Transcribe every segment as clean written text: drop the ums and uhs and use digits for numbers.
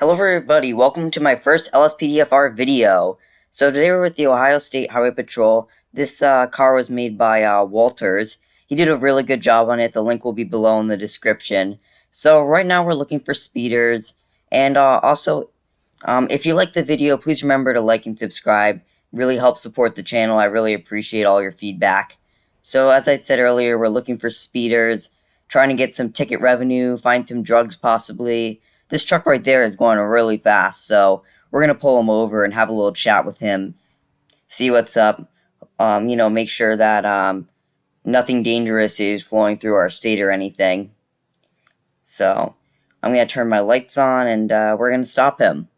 Hello everybody, welcome to my first LSPDFR video. So today we're with the Ohio State Highway Patrol. This car was made by Walters. He did a really good job on it. The link will be below in the description. So right now we're looking for speeders. And also, if you like the video, please remember to like and subscribe. It really helps support the channel. I really appreciate all your feedback. So as I said earlier, we're looking for speeders, trying to get some ticket revenue, find some drugs possibly. This truck right there is going really fast, so we're going to pull him over and have a little chat with him, see what's up, make sure that nothing dangerous is flowing through our state or anything. So I'm going to turn my lights on and we're going to stop him.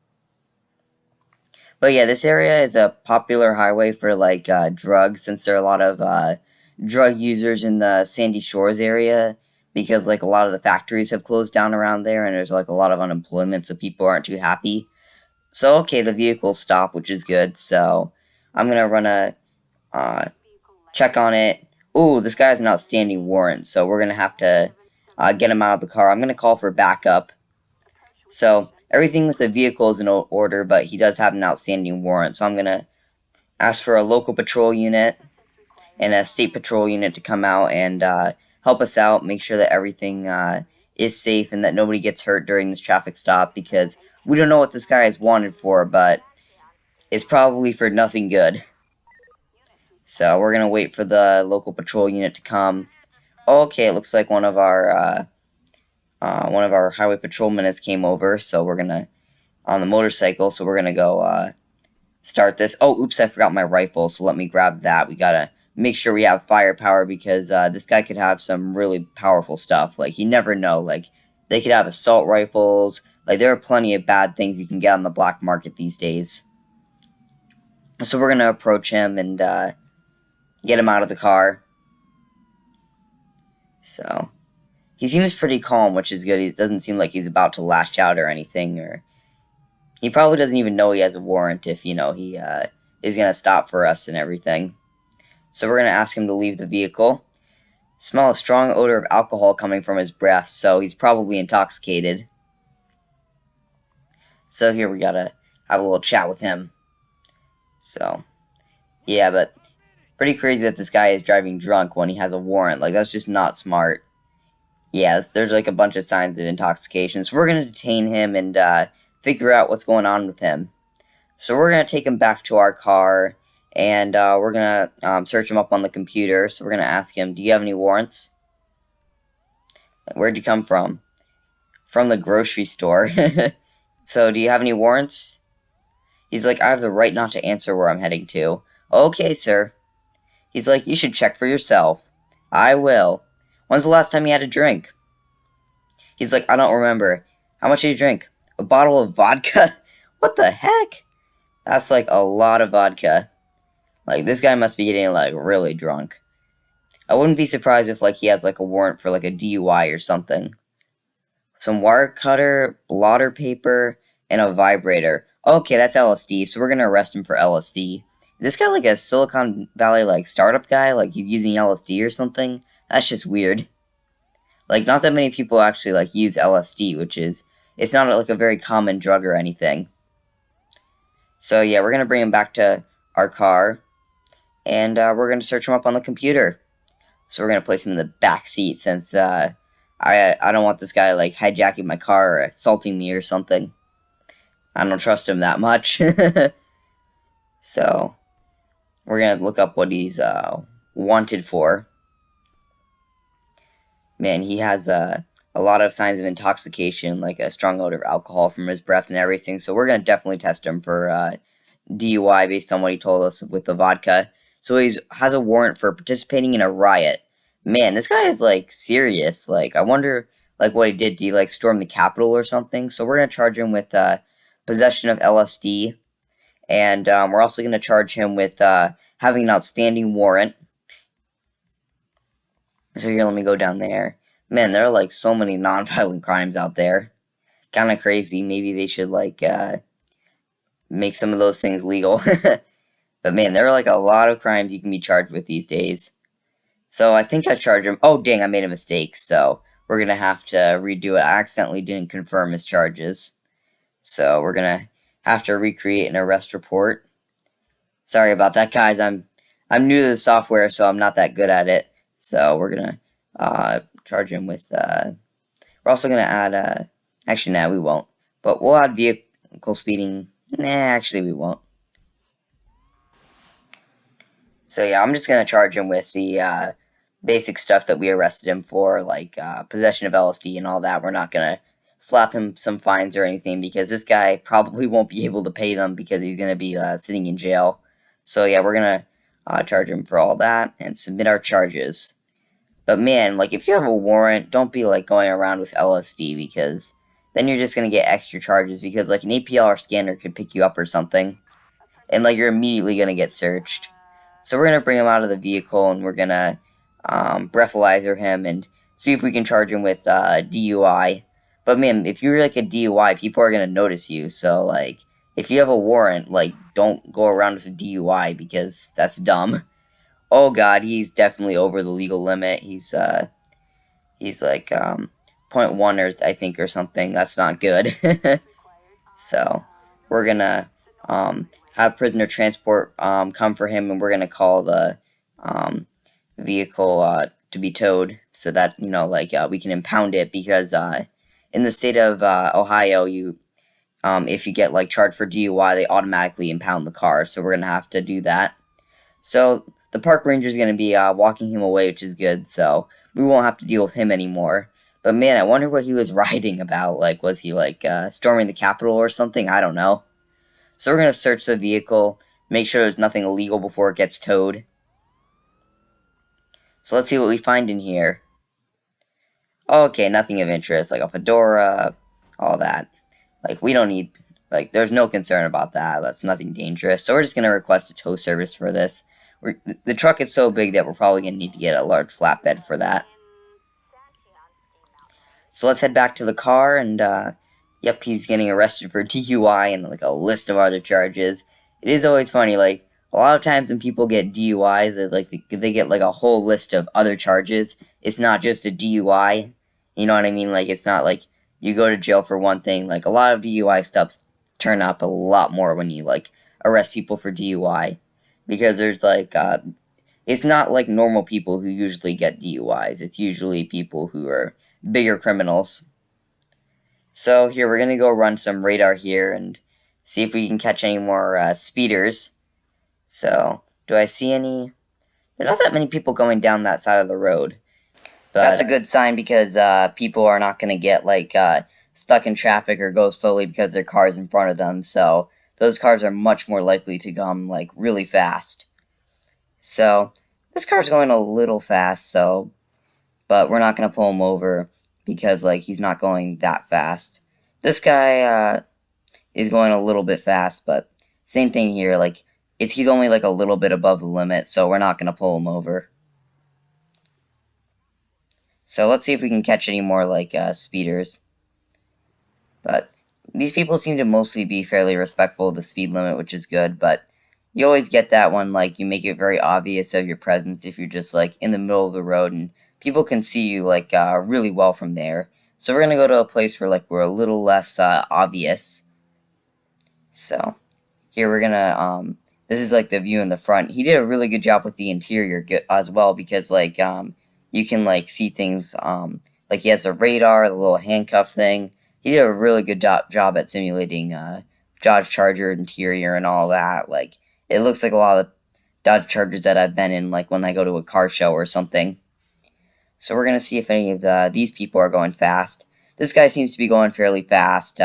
But yeah, this area is a popular highway for like drugs, since there are a lot of drug users in the Sandy Shores area, because like a lot of the factories have closed down around there and there's like a lot of unemployment, so people aren't too happy. So okay, the vehicle stopped, which is good. So I'm gonna run a check on it. Ooh, this guy has an outstanding warrant, so we're gonna have to get him out of the car. I'm gonna call for backup. So everything with the vehicle is in order, but he does have an outstanding warrant, so I'm gonna ask for a local patrol unit and a state patrol unit to come out and help us out, make sure that everything is safe and that nobody gets hurt during this traffic stop, because we don't know what this guy is wanted for, but it's probably for nothing good. So we're going to wait for the local patrol unit to come. Okay, it looks like one of our highway patrolmen has came over, so we're going to, on the motorcycle, so we're going to go start this. Oh, oops, I forgot my rifle, so let me grab that. We got to make sure we have firepower, because this guy could have some really powerful stuff. Like, you never know. Like, they could have assault rifles. Like, there are plenty of bad things you can get on the black market these days. So we're going to approach him and get him out of the car. So he seems pretty calm, which is good. He doesn't seem like he's about to lash out or anything, or he probably doesn't even know he has a warrant if, he is going to stop for us and everything. So we're going to ask him to leave the vehicle. Smell a strong odor of alcohol coming from his breath, so he's probably intoxicated. So here we gotta have a little chat with him. So, yeah, but pretty crazy that this guy is driving drunk when he has a warrant. Like, that's just not smart. Yeah, there's like a bunch of signs of intoxication. So we're going to detain him and figure out what's going on with him. So we're going to take him back to our car, and we're going to search him up on the computer. So we're going to ask him, do you have any warrants? Where'd you come from? From the grocery store. So do you have any warrants? He's like, I have the right not to answer where I'm heading to. Okay, sir. He's like, you should check for yourself. I will. When's the last time you had a drink? He's like, I don't remember. How much did you drink? A bottle of vodka? What the heck? That's like a lot of vodka. Like, this guy must be getting like really drunk. I wouldn't be surprised if like he has like a warrant for like a DUI or something. Some wire cutter, blotter paper, and a vibrator. Okay, that's LSD, so we're gonna arrest him for LSD. Is this guy like a Silicon Valley like startup guy? Like he's using LSD or something? That's just weird. Like, not that many people actually like use LSD, which is, it's not like a very common drug or anything. So yeah, we're gonna bring him back to our car, and we're gonna search him up on the computer. So we're gonna place him in the back seat, since I don't want this guy like hijacking my car or assaulting me or something. I don't trust him that much. So we're gonna look up what he's wanted for. Man, he has a lot of signs of intoxication, like a strong odor of alcohol from his breath and everything. So we're gonna definitely test him for DUI based on what he told us with the vodka. So he has a warrant for participating in a riot. Man, this guy is like serious. Like, I wonder like what he did. Did he like storm the Capitol or something? So we're gonna charge him with possession of LSD, and we're also gonna charge him with having an outstanding warrant. So here, let me go down there. Man, there are like so many non-violent crimes out there. Kind of crazy. Maybe they should like make some of those things legal. But man, there are like a lot of crimes you can be charged with these days. So I think I charged him. Oh dang, I made a mistake. So we're gonna have to redo it. I accidentally didn't confirm his charges. So we're gonna have to recreate an arrest report. Sorry about that, guys. I'm new to the software, so I'm not that good at it. So we're gonna charge him with. We're also gonna add. Actually, no, we won't. But we'll add vehicle speeding. Nah, actually, we won't. So yeah, I'm just gonna charge him with the basic stuff that we arrested him for, like possession of LSD and all that. We're not gonna slap him some fines or anything because this guy probably won't be able to pay them because he's gonna be sitting in jail. So yeah, we're gonna charge him for all that and submit our charges. But man, like if you have a warrant, don't be like going around with LSD because then you're just gonna get extra charges because like an APLR scanner could pick you up or something, and like you're immediately gonna get searched. So we're gonna bring him out of the vehicle and we're gonna breathalyzer him and see if we can charge him with DUI. But man, if you're like a DUI, people are gonna notice you. So like, if you have a warrant, like don't go around with a DUI because that's dumb. Oh God, he's definitely over the legal limit. He's like 0.1 or I think or something. That's not good. So we're gonna have prisoner transport come for him, and we're gonna call the vehicle to be towed so that like we can impound it because in the state of Ohio, you if you get like charged for DUI, they automatically impound the car. So we're gonna have to do that. So the park ranger is gonna be walking him away, which is good. So we won't have to deal with him anymore. But man, I wonder what he was writing about. Like, was he like storming the Capitol or something? I don't know. So we're gonna search the vehicle, make sure there's nothing illegal before it gets towed. So let's see what we find in here. Okay, nothing of interest, like a fedora, all that. Like, we don't need, like, there's no concern about that. That's nothing dangerous. So we're just going to request a tow service for this. The truck is so big that we're probably going to need to get a large flatbed for that. So let's head back to the car, and, yep, he's getting arrested for DUI and, like, a list of other charges. It is always funny, like, a lot of times when people get DUIs, they get, like, a whole list of other charges. It's not just a DUI. You know what I mean? Like, it's not like you go to jail for one thing. Like, a lot of DUI stuffs turn up a lot more when you, like, arrest people for DUI. Because there's, like, it's not like normal people who usually get DUIs. It's usually people who are bigger criminals. So, here, we're going to go run some radar here and see if we can catch any more speeders. So, do I see any? There's not that many people going down that side of the road. But that's a good sign because people are not going to get like stuck in traffic or go slowly because their car's in front of them. So those cars are much more likely to come like really fast. So this car's going a little fast, so but we're not going to pull him over because like he's not going that fast. This guy is going a little bit fast, but same thing here. Like he's only like a little bit above the limit, so we're not going to pull him over. So let's see if we can catch any more like speeders. But these people seem to mostly be fairly respectful of the speed limit, which is good. But you always get that one, like you make it very obvious of your presence if you're just like in the middle of the road and people can see you like really well from there. So we're gonna go to a place where like we're a little less obvious. So here we're gonna this is like the view in the front. He did a really good job with the interior as well because like you can like see things like he has a radar, the little handcuff thing. He did a really good job at simulating Dodge Charger interior and all that. Like it looks like a lot of Dodge Chargers that I've been in, like when I go to a car show or something. So we're gonna see if any of these people are going fast. This guy seems to be going fairly fast.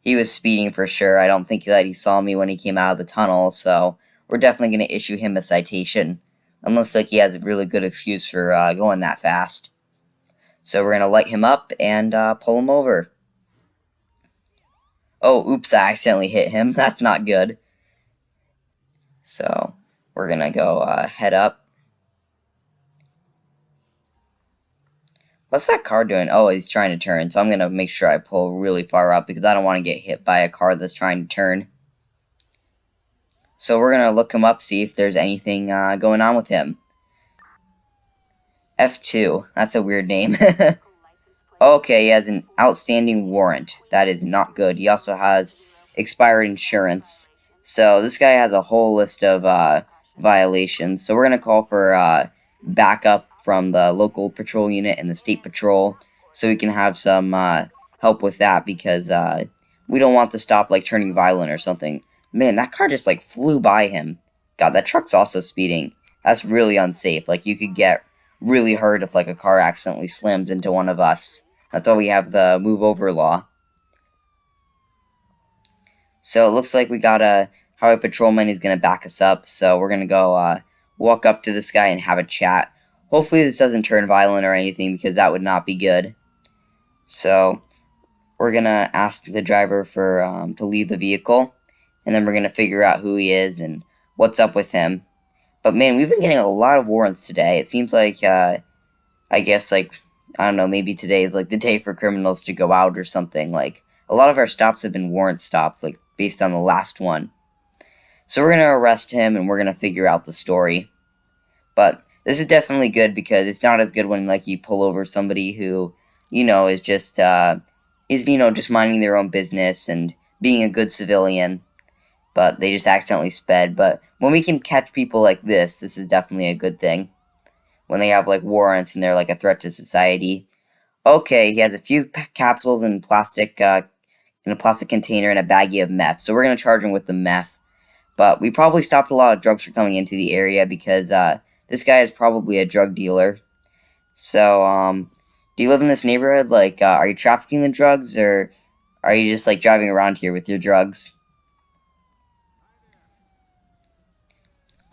He was speeding for sure. I don't think that he saw me when he came out of the tunnel, so we're definitely gonna issue him a citation. Unless like he has a really good excuse for going that fast. So we're going to light him up and pull him over. Oh, oops, I accidentally hit him. That's not good. So we're going to go head up. What's that car doing? Oh, he's trying to turn. So I'm going to make sure I pull really far up because I don't want to get hit by a car that's trying to turn. So we're going to look him up, see if there's anything going on with him. F2. That's a weird name. Okay, he has an outstanding warrant. That is not good. He also has expired insurance. So this guy has a whole list of violations. So we're going to call for backup from the local patrol unit and the state patrol so we can have some help with that because we don't want the stop like turning violent or something. Man, that car just like flew by him. God, that truck's also speeding. That's really unsafe. Like you could get really hurt if like a car accidentally slams into one of us. That's why we have the move over law. So it looks like we got a highway patrolman who's going to back us up. So we're going to go walk up to this guy and have a chat. Hopefully this doesn't turn violent or anything because that would not be good. So we're going to ask the driver for to leave the vehicle. And then we're going to figure out who he is and what's up with him. But man, we've been getting a lot of warrants today. It seems like, I guess, like, I don't know, maybe today is like the day for criminals to go out or something. Like, a lot of our stops have been warrant stops, like, based on the last one. So we're going to arrest him and we're going to figure out the story. But this is definitely good because it's not as good when, like, you pull over somebody who, is just, just minding their own business and being a good civilian. But they just accidentally sped. But when we can catch people like this is definitely a good thing. When they have, like, warrants and they're, like, a threat to society. Okay, he has a few capsules in plastic, in a plastic container and a baggie of meth. So we're going to charge him with the meth. But we probably stopped a lot of drugs from coming into the area because, this guy is probably a drug dealer. So, do you live in this neighborhood? Like, are you trafficking the drugs or are you just, like, driving around here with your drugs?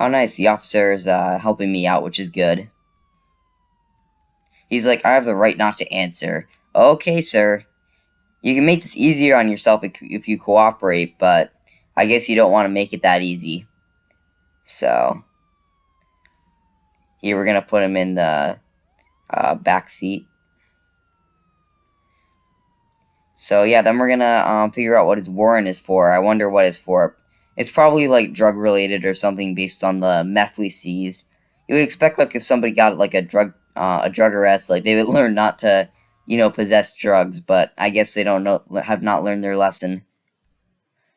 Oh, nice. The officer is, helping me out, which is good. He's like, I have the right not to answer. Okay, sir. You can make this easier on yourself if you cooperate, but I guess you don't want to make it that easy. So, here we're going to put him in the back seat. So, yeah, then we're going to figure out what his warrant is for. I wonder what it's for. It's probably, like, drug-related or something based on the meth we seized. You would expect, like, if somebody got, like, a drug arrest, like, they would learn not to, possess drugs, but I guess they have not learned their lesson.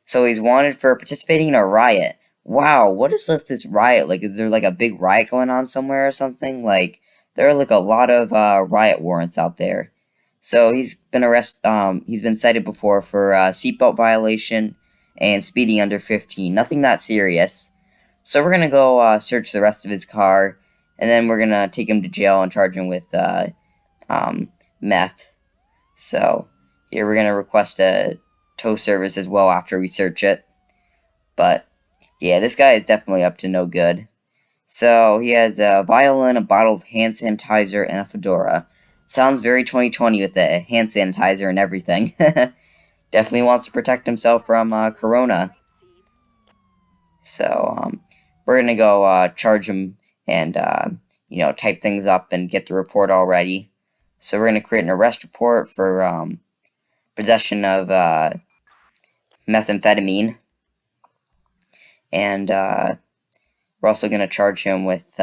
So he's wanted for participating in a riot. Wow, what is with this riot? Like, is there, like, a big riot going on somewhere or something? Like, there are, like, a lot of riot warrants out there. So he's been cited before for seatbelt violation and speeding under 15. Nothing that serious. So we're going to go search the rest of his car, and then we're going to take him to jail and charge him with meth. So here we're going to request a tow service as well after we search it. But yeah, this guy is definitely up to no good. So he has a violin, a bottle of hand sanitizer, and a fedora. Sounds very 2020 with the hand sanitizer and everything. Definitely wants to protect himself from corona. So we're going to go charge him and, type things up and get the report all ready. So we're going to create an arrest report for possession of methamphetamine. And we're also going to charge him with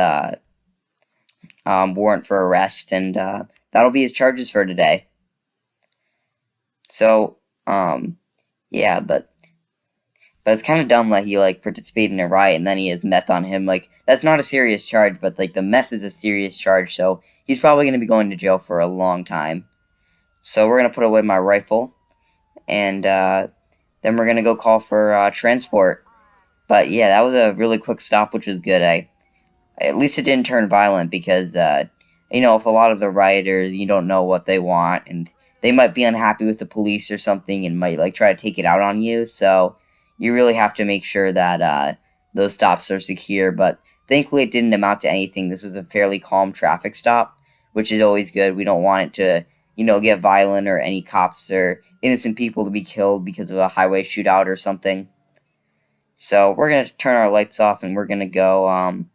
warrant for arrest. And that'll be his charges for today. So, yeah, but it's kind of dumb that he, like, participated in a riot and then he has meth on him. Like, that's not a serious charge, but, like, the meth is a serious charge, so he's probably going to be going to jail for a long time. So we're going to put away my rifle, and then we're going to go call for transport. But, yeah, that was a really quick stop, which was good. At least it didn't turn violent because, if a lot of the rioters, you don't know what they want, and they might be unhappy with the police or something and might, like, try to take it out on you, so you really have to make sure that those stops are secure, but thankfully it didn't amount to anything. This was a fairly calm traffic stop, which is always good. We don't want it to, get violent or any cops or innocent people to be killed because of a highway shootout or something. So we're going to turn our lights off and we're going to go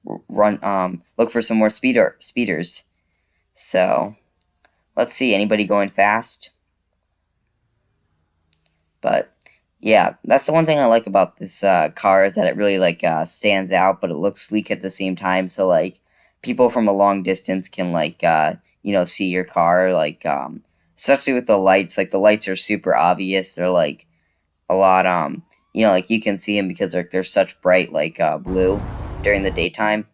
look for some more speeders. So let's see, anybody going fast? But yeah, that's the one thing I like about this car is that it really, like, stands out, but it looks sleek at the same time. So, like, people from a long distance can see your car, especially with the lights. Like the lights are super obvious. They're like a lot like you can see them because they're such bright blue during the daytime.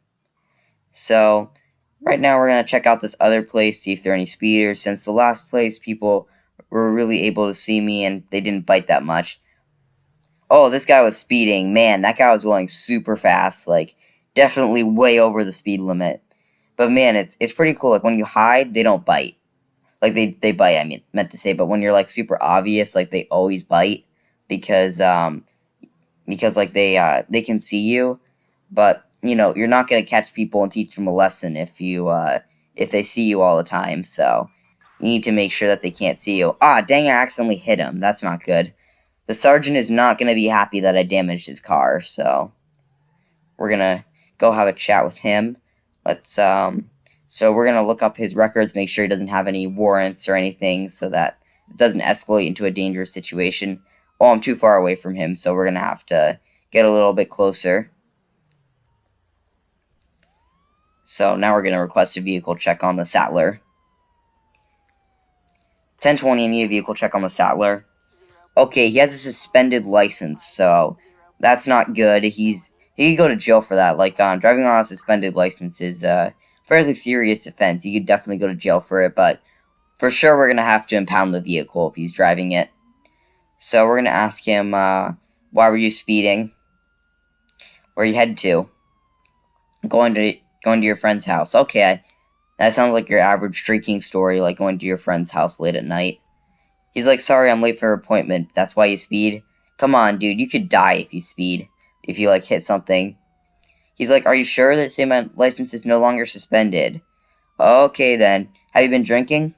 So right now we're gonna check out this other place, see if there are any speeders. Since the last place, people were really able to see me and they didn't bite that much. Oh, this guy was speeding. Man, that guy was going super fast. Like, definitely way over the speed limit. But man, it's pretty cool. Like when you hide, they don't bite. Like they bite. I mean, meant to say, but when you're like super obvious, like they always bite because like they can see you. But you're not gonna catch people and teach them a lesson if they see you all the time. So you need to make sure that they can't see you. Ah, dang! I accidentally hit him. That's not good. The sergeant is not gonna be happy that I damaged his car. So we're gonna go have a chat with him. So we're gonna look up his records, make sure he doesn't have any warrants or anything, so that it doesn't escalate into a dangerous situation. Oh, I'm too far away from him, so we're gonna have to get a little bit closer. So now we're gonna request a vehicle check on the Sattler. 1020, I need a vehicle check on the Sattler. Okay, he has a suspended license, so that's not good. He could go to jail for that. Driving on a suspended license is a fairly serious offense. You could definitely go to jail for it, but for sure we're gonna have to impound the vehicle if he's driving it. So we're gonna ask him, why were you speeding? Where are you headed to? Going to your friend's house. Okay, that sounds like your average drinking story, like going to your friend's house late at night. He's like, sorry, I'm late for an appointment. That's why you speed? Come on, dude, you could die if you speed. If you, hit something. He's like, are you sure that my license is no longer suspended? Okay, then. Have you been drinking?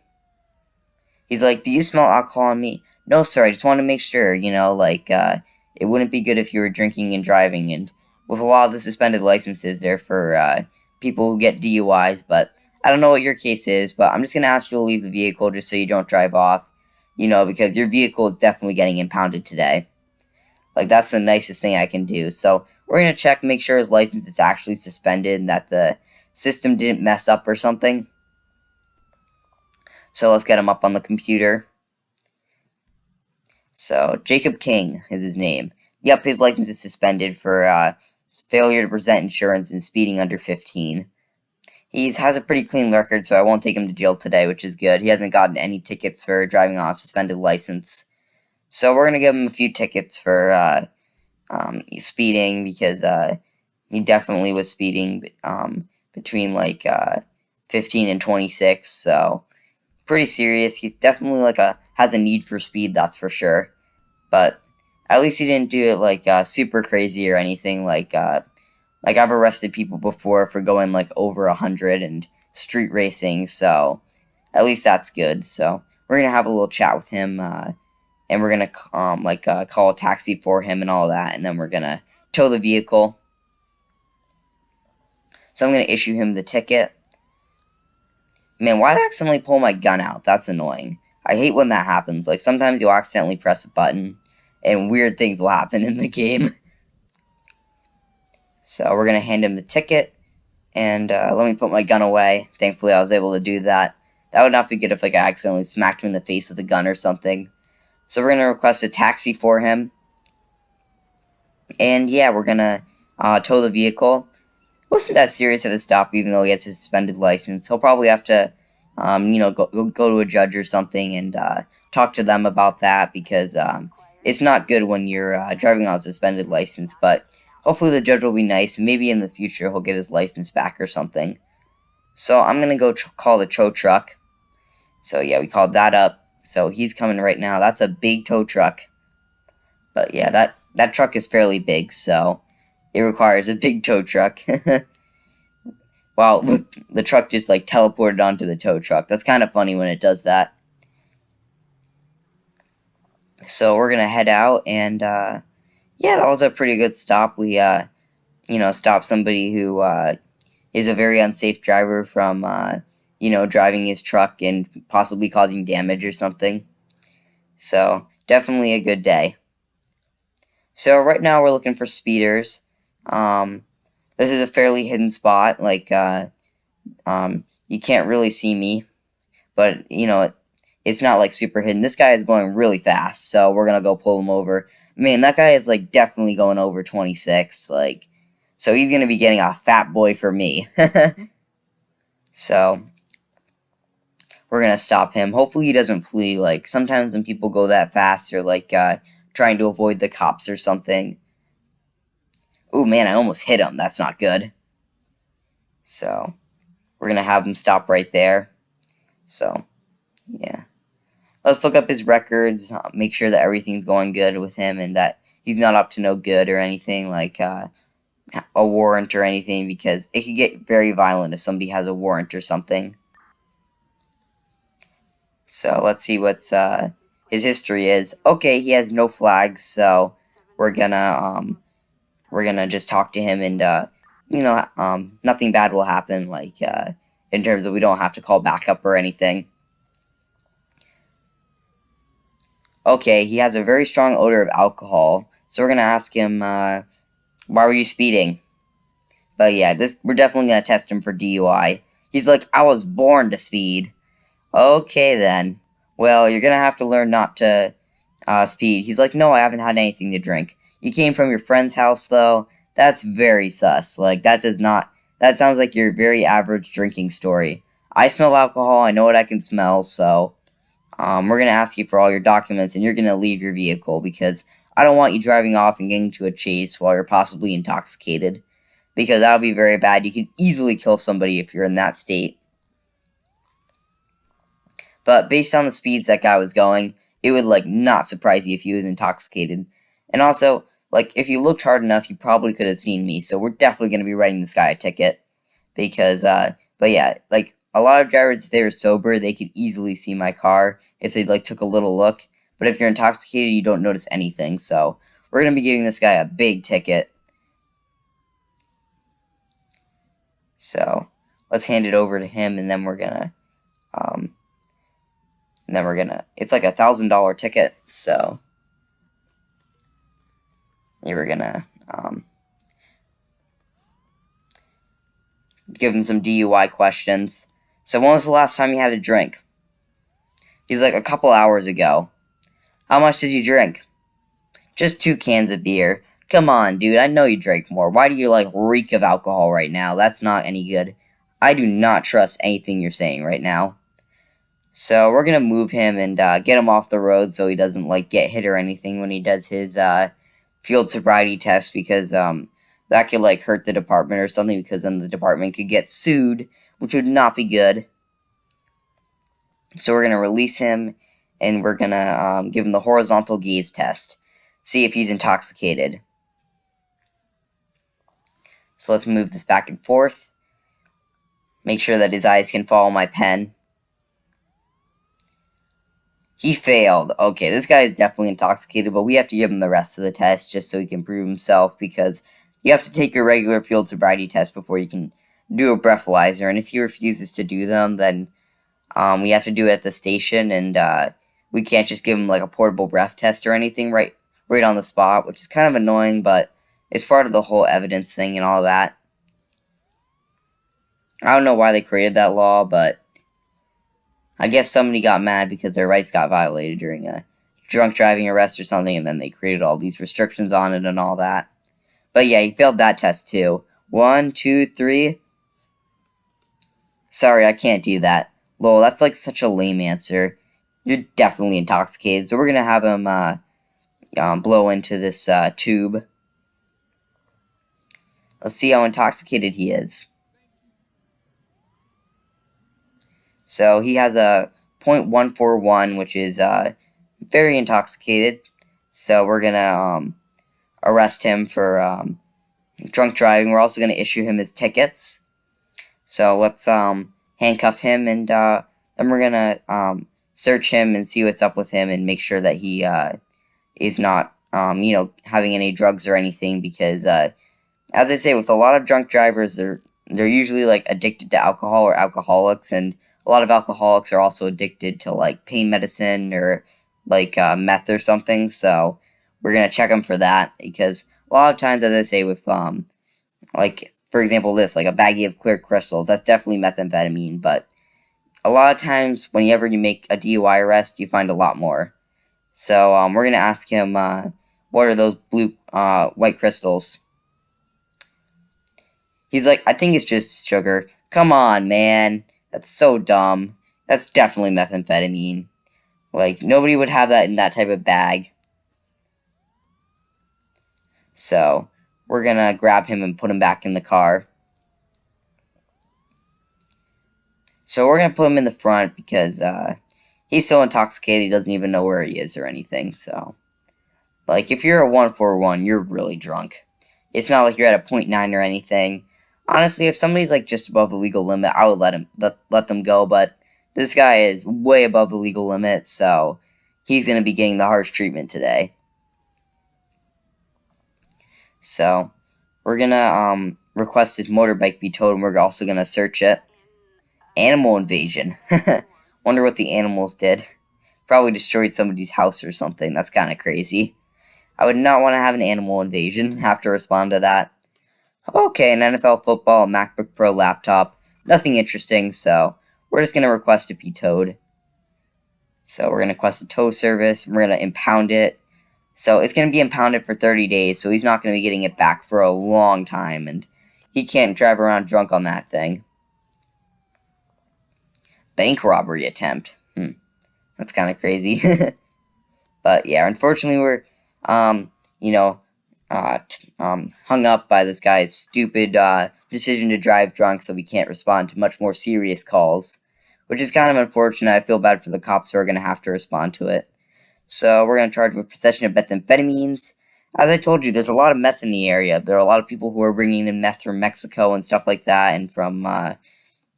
He's like, do you smell alcohol on me? No, sir, I just want to make sure, it wouldn't be good if you were drinking and driving, and with a lot of the suspended licenses, they're for, people who get DUIs, but I don't know what your case is, but I'm just going to ask you to leave the vehicle just so you don't drive off. Because your vehicle is definitely getting impounded today. That's the nicest thing I can do. So we're going to check, make sure his license is actually suspended and that the system didn't mess up or something. So let's get him up on the computer. So Jacob King is his name. Yep, his license is suspended for failure to present insurance and speeding under 15. He has a pretty clean record, so I won't take him to jail today, which is good. He hasn't gotten any tickets for driving on a suspended license. So we're going to give him a few tickets for speeding because he definitely was speeding between 15 and 26. So pretty serious. He's definitely has a need for speed, that's for sure. But at least he didn't do it super crazy or anything. I've arrested people before for going over 100 and street racing, so at least that's good. So we're gonna have a little chat with him, and we're gonna call a taxi for him and all that, and then we're gonna tow the vehicle. So I'm gonna issue him the ticket. Man, why'd I accidentally pull my gun out? That's annoying. I hate when that happens. Sometimes you'll accidentally press a button, and weird things will happen in the game. So we're going to hand him the ticket, and let me put my gun away. Thankfully, I was able to do that. That would not be good if I accidentally smacked him in the face with a gun or something. So we're going to request a taxi for him. And yeah, we're going to tow the vehicle. It wasn't that serious of a stop, even though he has a suspended license. He'll probably have to, go to a judge or something and talk to them about that because it's not good when you're driving on a suspended license, but hopefully the judge will be nice. Maybe in the future he'll get his license back or something. So I'm going to go call the tow truck. So yeah, we called that up. So he's coming right now. That's a big tow truck. But yeah, that truck is fairly big, so it requires a big tow truck. Wow, the truck just teleported onto the tow truck. That's kind of funny when it does that. So we're going to head out and yeah, that was a pretty good stop. We, stopped somebody who is a very unsafe driver from, driving his truck and possibly causing damage or something. So, definitely a good day. So, right now we're looking for speeders. This is a fairly hidden spot. You can't really see me, but it's not like super hidden. This guy is going really fast, so we're gonna go pull him over. Man, that guy is like definitely going over 26, like, so he's gonna be getting a fat boy for me. So we're gonna stop him. Hopefully he doesn't flee. Like sometimes when people go that fast, they're like trying to avoid the cops or something. Oh man, I almost hit him. That's not good. So we're gonna have him stop right there. So yeah. Let's look up his records, make sure that everything's going good with him and that he's not up to no good or anything like a warrant or anything, because it could get very violent if somebody has a warrant or something. So let's see what's his history is. Okay, he has no flags, so we're gonna just talk to him and nothing bad will happen, like in terms of we don't have to call backup or anything. Okay, he has a very strong odor of alcohol, so we're gonna ask him, why were you speeding? But yeah, we're definitely gonna test him for DUI. He's like, I was born to speed. Okay then. Well, you're gonna have to learn not to speed. He's like, no, I haven't had anything to drink. You came from your friend's house though. That's very sus. Like that sounds like your very average drinking story. I smell alcohol. I know what I can smell, so we're going to ask you for all your documents and you're going to leave your vehicle because I don't want you driving off and getting into a chase while you're possibly intoxicated, because that would be very bad. You could easily kill somebody if you're in that state. But based on the speeds that guy was going, it would like not surprise you if he was intoxicated. And also, like if you looked hard enough, you probably could have seen me. So we're definitely going to be writing this guy a ticket because but yeah, like a lot of drivers, if they were sober, they could easily see my car if they like took a little look. But if you're intoxicated, you don't notice anything. So we're going to be giving this guy a big ticket. So let's hand it over to him, and then we're gonna it's like $1,000 ticket. So we're gonna give him some DUI questions. So when was the last time you had a drink? He's like, a couple hours ago. How much did you drink? Just 2 cans of beer. Come on, dude, I know you drank more. Why do you like reek of alcohol right now? That's not any good. I do not trust anything you're saying right now. So we're gonna move him and get him off the road so he doesn't like get hit or anything when he does his field sobriety test, because that could like hurt the department or something, because then the department could get sued, which would not be good. So we're gonna release him and we're gonna give him the horizontal gaze test, see if he's intoxicated. So let's move this back and forth. Make sure that his eyes can follow my pen. He failed. Okay, this guy is definitely intoxicated, but we have to give him the rest of the test just so he can prove himself, because you have to take your regular field sobriety test before you can do a breathalyzer, and if he refuses to do them, then we have to do it at the station, and we can't just give him like a portable breath test or anything right on the spot, which is kind of annoying, but it's part of the whole evidence thing and all that. I don't know why they created that law, but I guess somebody got mad because their rights got violated during a drunk driving arrest or something, and then they created all these restrictions on it and all that. But yeah, he failed that test too. 1, 2, 3. Sorry, I can't do that. Lol, that's like such a lame answer. You're definitely intoxicated, so we're gonna have him blow into this tube. Let's see how intoxicated he is. So he has a 0.141, which is very intoxicated. So we're gonna arrest him for drunk driving. We're also gonna issue him his tickets. So let's handcuff him, and then we're gonna search him and see what's up with him and make sure that he is not having any drugs or anything, because as I say, with a lot of drunk drivers, they're usually like addicted to alcohol or alcoholics, and a lot of alcoholics are also addicted to like pain medicine or like meth or something. So we're gonna check them for that, because a lot of times, as I say, with like for example, this, like a baggie of clear crystals, that's definitely methamphetamine, but a lot of times, whenever you make a DUI arrest, you find a lot more. So, we're gonna ask him, what are those blue, white crystals? He's like, I think it's just sugar. Come on, man. That's so dumb. That's definitely methamphetamine. Like, nobody would have that in that type of bag. So, we're gonna grab him and put him back in the car. So, we're gonna put him in the front because, he's so intoxicated he doesn't even know where he is or anything, so. Like, if you're a 141, you're really drunk. It's not like you're at a .9 or anything. Honestly, if somebody's, like, just above the legal limit, I would let them go, but this guy is way above the legal limit, so he's gonna be getting the harsh treatment today. So, we're gonna, request his motorbike be towed, and we're also gonna search it. Animal invasion. Wonder what the animals did. Probably destroyed somebody's house or something. That's kind of crazy. I would not want to have an animal invasion. Have to respond to that. Okay, an NFL football, a MacBook Pro laptop. Nothing interesting, so we're just going to request it be towed. So we're going to request a tow service. We're going to impound it. So it's going to be impounded for 30 days, so he's not going to be getting it back for a long time, and he can't drive around drunk on that thing. Bank robbery attempt. That's kind of crazy. But yeah, unfortunately we're, hung up by this guy's stupid decision to drive drunk, so we can't respond to much more serious calls, which is kind of unfortunate. I feel bad for the cops who are going to have to respond to it. So we're going to charge with possession of methamphetamines. As I told you, there's a lot of meth in the area. There are a lot of people who are bringing in meth from Mexico and stuff like that, and from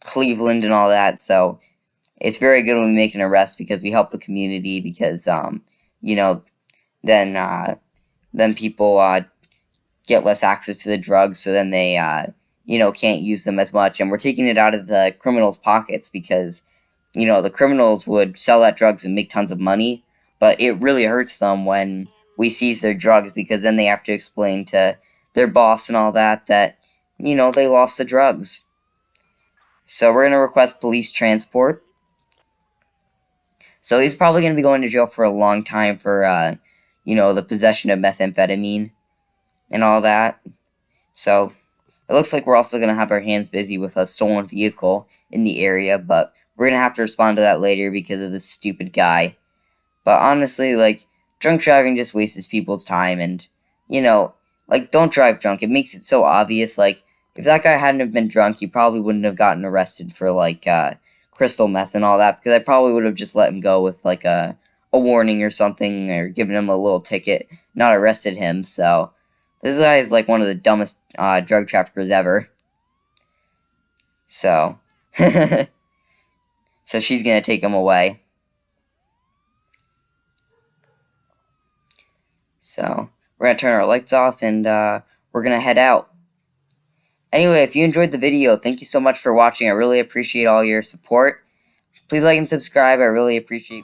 Cleveland and all that, so it's very good when we make an arrest because we help the community because, then people get less access to the drugs, so then they, can't use them as much, and we're taking it out of the criminals' pockets because, the criminals would sell that drugs and make tons of money, but it really hurts them when we seize their drugs because then they have to explain to their boss and all that, they lost the drugs. So we're going to request police transport. So he's probably going to be going to jail for a long time for, the possession of methamphetamine and all that. So it looks like we're also going to have our hands busy with a stolen vehicle in the area, but we're going to have to respond to that later because of this stupid guy. But honestly, like, drunk driving just wastes people's time, and, don't drive drunk. It makes it so obvious, like, if that guy hadn't have been drunk, he probably wouldn't have gotten arrested for, like, crystal meth and all that, because I probably would have just let him go with, like, a warning or something, or given him a little ticket, not arrested him, so this guy is, like, one of the dumbest drug traffickers ever. So, so she's gonna take him away. So, we're gonna turn our lights off, and we're gonna head out. Anyway, if you enjoyed the video, thank you so much for watching. I really appreciate all your support. Please like and subscribe. I really appreciate